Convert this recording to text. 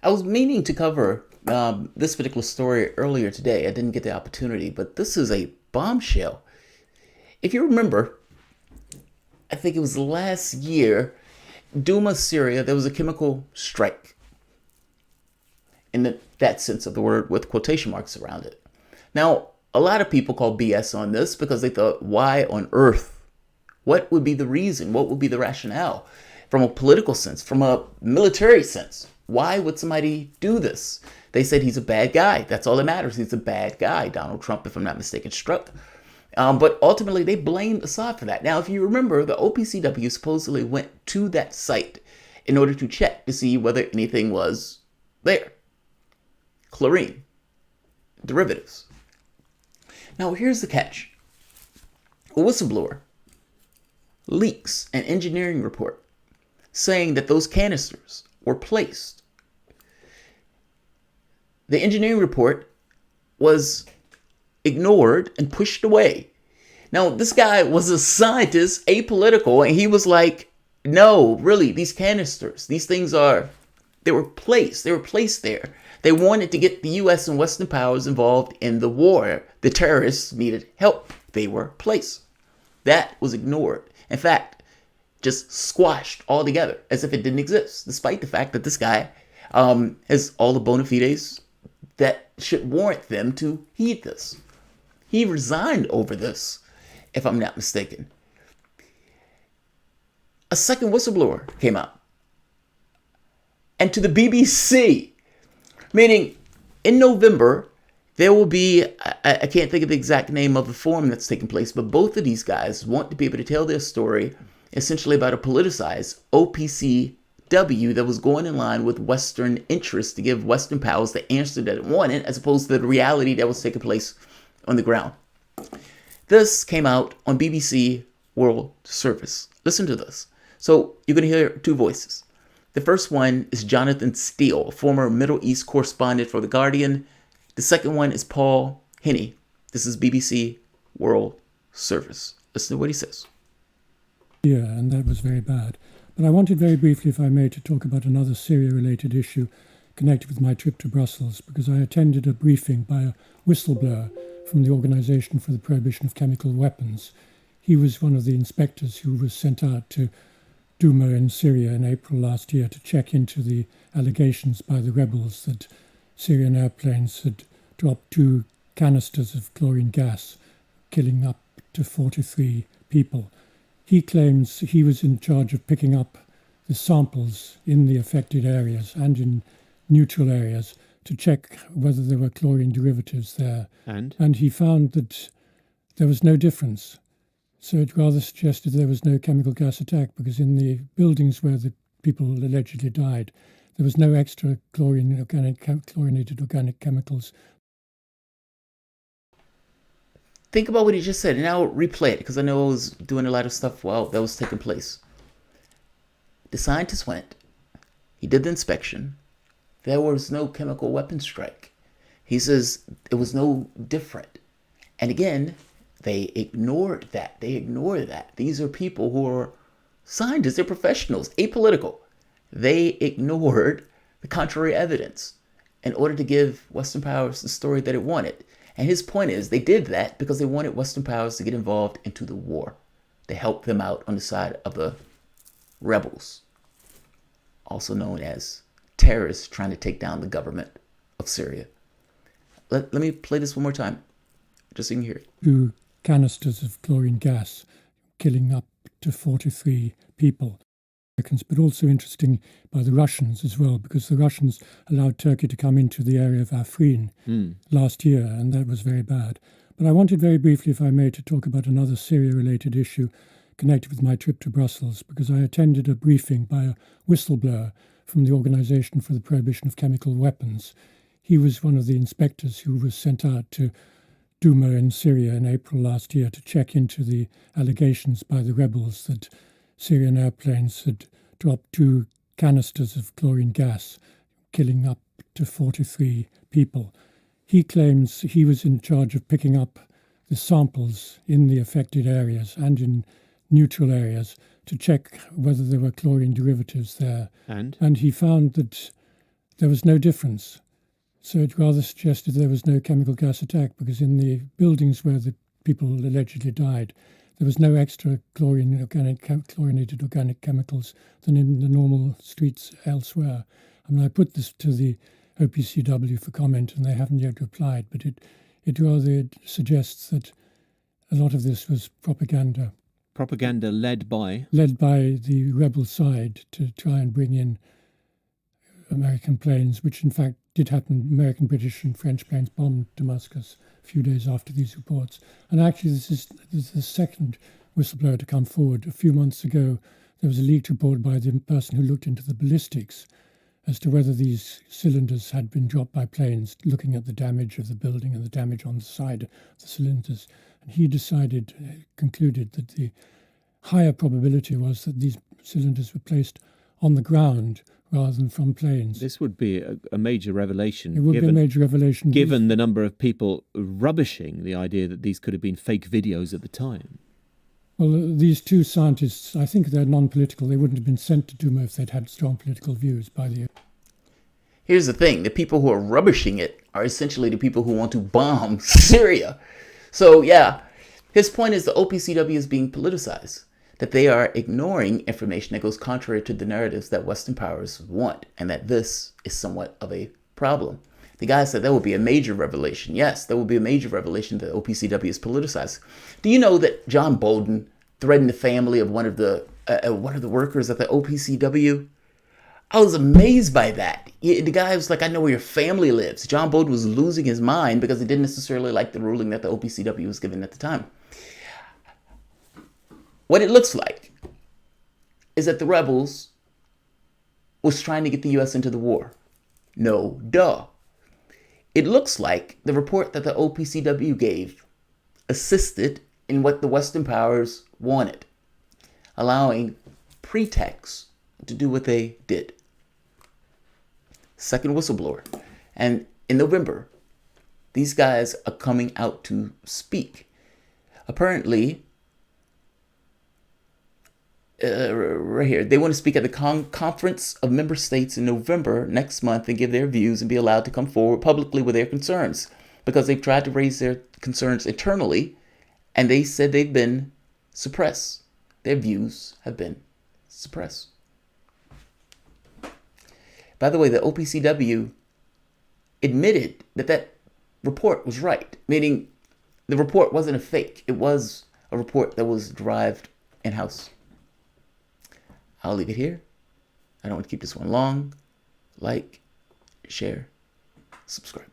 I was meaning to cover this particular story earlier today. I didn't get the opportunity, but this is a bombshell. If you remember, I think it was last year, Douma, Syria, there was a chemical strike in that sense of the word with quotation marks around it. Now, a lot of people call BS on this because they thought, why on earth? What would be the reason? What would be the rationale? From a political sense, from a military sense, why would somebody do this? They said he's a bad guy. That's all that matters. He's a bad guy. Donald Trump, if I'm not mistaken, struck. But ultimately, they blamed Assad for that. Now, if you remember, the OPCW supposedly went to that site in order to check to see whether anything was there. Chlorine, derivatives. Now, here's the catch. A whistleblower leaks an engineering report saying that those canisters were placed. The engineering report was ignored and pushed away. Now, this guy was a scientist, apolitical, and he was like, no, really, these canisters, these things they were placed there. They wanted to get the U.S. and Western powers involved in the war. The terrorists needed help. They were placed. That was ignored. In fact, just squashed altogether as if it didn't exist, despite the fact that this guy has all the bona fides that should warrant them to heed this. He resigned over this, if I'm not mistaken. A second whistleblower came out. And to the BBC, meaning in November, there will be, I can't think of the exact name of the forum that's taking place, but both of these guys want to be able to tell their story essentially about a politicized OPCW that was going in line with Western interests to give Western powers the answer that it wanted, as opposed to the reality that was taking place on the ground. This came out on BBC World Service. Listen to this. So you're going to hear two voices. The first one is Jonathan Steele, former Middle East correspondent for The Guardian. The second one is Paul Henney. This is BBC World Service. Listen to what he says. Yeah, and that was very bad. But I wanted very briefly, if I may, to talk about another Syria-related issue connected with my trip to Brussels, because I attended a briefing by a whistleblower from the Organisation for the Prohibition of Chemical Weapons. He was one of the inspectors who was sent out to Douma in Syria in April last year to check into the allegations by the rebels that Syrian airplanes had dropped 2 canisters of chlorine gas, killing up to 43 people. He claims he was in charge of picking up the samples in the affected areas and in neutral areas to check whether there were chlorine derivatives there. And he found that there was no difference. So it rather suggested there was no chemical gas attack, because in the buildings where the people allegedly died, there was no extra chlorinated organic chemicals. Think about what he just said, and I'll replay it because I know I was doing a lot of stuff while that was taking place. The scientist went. He did the inspection. There was no chemical weapons strike. He says it was no different. And again, they ignored that. These are people who are scientists. They're professionals, apolitical. They ignored the contrary evidence in order to give Western powers the story that it wanted. And his point is they did that because they wanted Western powers to get involved into the war, to help them out on the side of the rebels, also known as terrorists trying to take down the government of Syria. Let me play this one more time, just so you can hear it. 2 canisters of chlorine gas, killing up to 43 people. But also interesting by the Russians as well, because the Russians allowed Turkey to come into the area of Afrin last year, and that was very bad. But I wanted very briefly, if I may, to talk about another Syria-related issue connected with my trip to Brussels, because I attended a briefing by a whistleblower from the Organisation for the Prohibition of Chemical Weapons. He was one of the inspectors who was sent out to Douma in Syria in April last year to check into the allegations by the rebels that Syrian airplanes had dropped 2 canisters of chlorine gas, killing up to 43 people. He claims he was in charge of picking up the samples in the affected areas and in neutral areas to check whether there were chlorine derivatives there. And he found that there was no difference. So it rather suggested there was no chemical gas attack, because in the buildings where the people allegedly died, there was no extra chlorinated organic chemicals than in the normal streets elsewhere. I mean, I put this to the OPCW for comment, and they haven't yet replied, but it rather suggests that a lot of this was propaganda. Propaganda led by the rebel side to try and bring in American planes, which in fact did happen. American, British and French planes bombed Damascus a few days after these reports. And actually this is the second whistleblower to come forward. A few months ago, there was a leaked report by the person who looked into the ballistics as to whether these cylinders had been dropped by planes, looking at the damage of the building and the damage on the side of the cylinders. And he concluded that the higher probability was that these cylinders were placed on the ground rather than from planes. This would be a major revelation. It would be a major revelation. Given the number of people rubbishing the idea that these could have been fake videos at the time. Well, these two scientists, I think they're non-political. They wouldn't have been sent to Douma if they'd had strong political views by the... Here's the thing. The people who are rubbishing it are essentially the people who want to bomb Syria. So, yeah, his point is the OPCW is being politicized, that they are ignoring information that goes contrary to the narratives that Western powers want, and that this is somewhat of a problem. The guy said that would be a major revelation. Yes, that would be a major revelation that OPCW is politicized. Do you know that John Bolton threatened the family of one of the workers at the OPCW? I was amazed by that. The guy was like, I know where your family lives. John Bolton was losing his mind because he didn't necessarily like the ruling that the OPCW was given at the time. What it looks like is that the rebels was trying to get the U.S. into the war. No, duh. It looks like the report that the OPCW gave assisted in what the Western powers wanted, allowing pretexts to do what they did. Second whistleblower. And in November, these guys are coming out to speak. Apparently, right here, they want to speak at the Conference of Member States in November next month and give their views and be allowed to come forward publicly with their concerns, because they've tried to raise their concerns internally and they said they've been suppressed. Their views have been suppressed. By the way, the OPCW admitted that that report was right, meaning the report wasn't a fake. It was a report that was derived in-house. I'll leave it here. I don't want to keep this one long. Like, share, subscribe.